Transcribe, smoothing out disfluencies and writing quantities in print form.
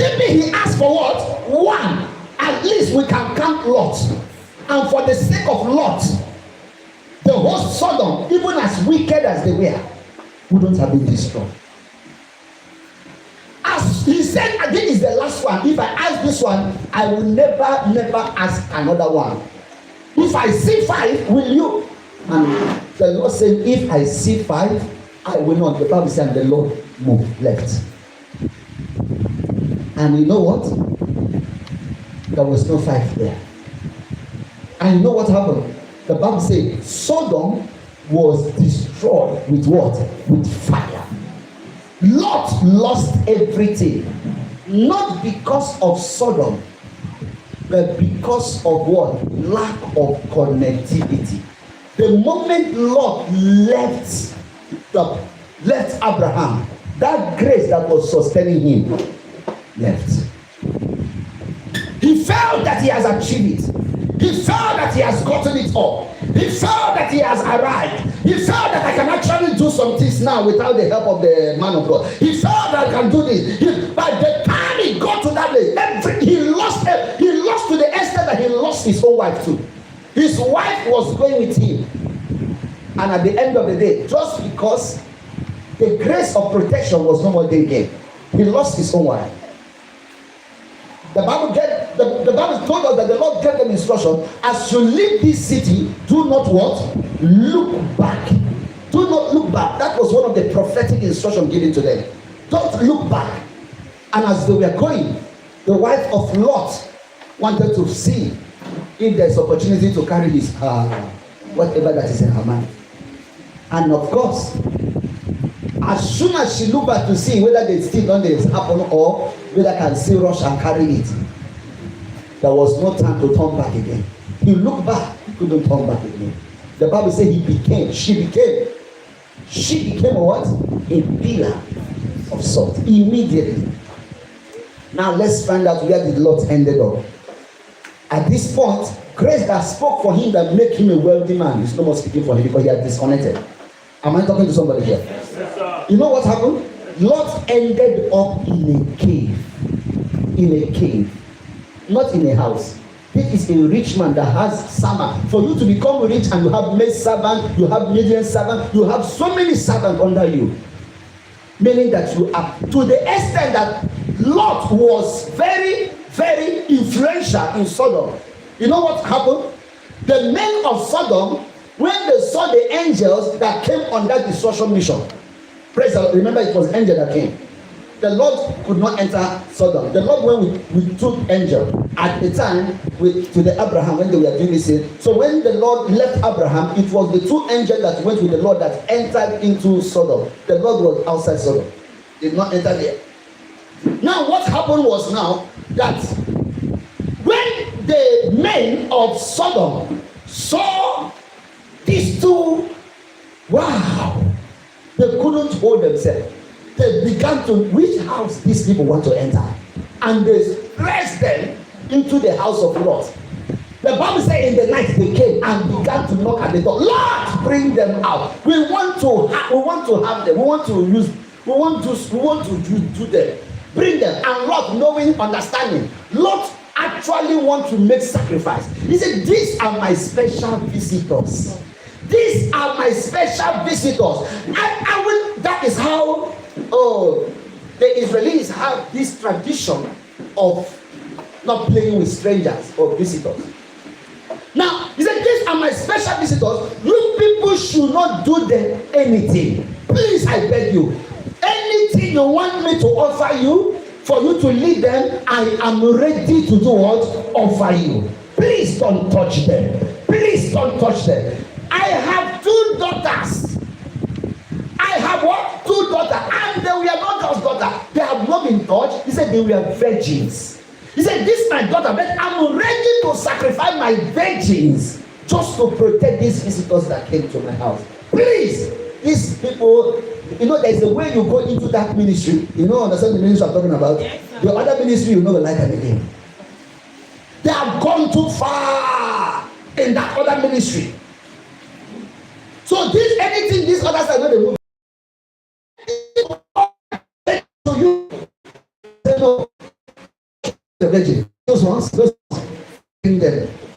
Suddenly he asked for what? One. At least we can count Lot. And for the sake of Lot, the whole Sodom, even as wicked as they were, wouldn't have been destroyed. As he said, again is the last one. If I ask this one, I will never ask another one. If I see 5, will you? And the Lord said, if I see 5, I will not. The Bible said, the Lord moved left. And you know what? There was no 5 there. And you know what happened? The Bible says Sodom was destroyed with what? With fire. Lot lost everything. Not because of Sodom, but because of what? Lack of connectivity. The moment Lot left Abraham, that grace that was sustaining him left. He felt that he has achieved it. He felt that he has gotten it all. He felt that he has arrived. He felt that I can actually do some things now without the help of the man of God. He felt that I can do this. By the time he got to that place, he lost to the extent that he lost his own wife too. His wife was going with him. And at the end of the day, just because the grace of protection was no more there again, he lost his own wife. The Bible told us that the Lord gave them instruction, as you leave this city, do not what? Look back. Do not look back. That was one of the prophetic instructions given to them. Don't look back. And as they were going, the wife of Lot wanted to see if there's opportunity to carry his whatever that is in her mind. And of course, as soon as she looked back to see whether they still don't happen or whether can still rush and carry it, there was no time to turn back again. He looked back, he couldn't turn back again. The Bible said she became a what? A pillar of salt immediately. Now let's find out where did Lot ended up. At this point, grace that spoke for him that made him a wealthy man is no more speaking for him because he had disconnected. Am I talking to somebody here? Yes, sir. You know what happened? Lot ended up in a cave. In a cave. Not in a house. This is a rich man that has servant. For you to become rich and you have maid servant, you have medium servant, you have so many servants under you. Meaning that you are, to the extent that Lot was very, very influential in Sodom. You know what happened? The men of Sodom, when they saw the angels that came on that destruction mission, praise the Lord, remember it was angel that came. The Lord could not enter Sodom. The Lord went with 2 angels at the time to the Abraham when they were doing this. So when the Lord left Abraham, it was the 2 angels that went with the Lord that entered into Sodom. The Lord was outside Sodom. Did not enter there. Now what happened was now that when the men of Sodom saw these 2, wow, they couldn't hold themselves. They began to, which house these people want to enter? And they pressed them into the house of Lot. The Bible says in the night they came and began to knock at the door. Lord, bring them out. We want to have them. We want to do them. Bring them. And Lot, knowing, understanding, Lot actually want to make sacrifice. He said, these are my special visitors. These are my special visitors. That is how the Israelis have this tradition of not playing with strangers or visitors. Now, he said, these are my special visitors. You people should not do them anything. Please, I beg you. Anything you want me to offer you, for you to lead them, I am ready to do what? Offer you. Please don't touch them. Please don't touch them. I have 2 daughters. I have what? 2 daughters. And they were not just daughters. They have not been touched. He said they were virgins. He said, this is my daughter, but I'm ready to sacrifice my virgins just to protect these visitors that came to my house. Please, these people, you know, there's a way you go into that ministry. You know, understand the ministry I'm talking about? Yes, the other ministry, you know, like them again. They have gone too far in that other ministry. So anything these others are going to move to you. the virgin. Those ones, bring them.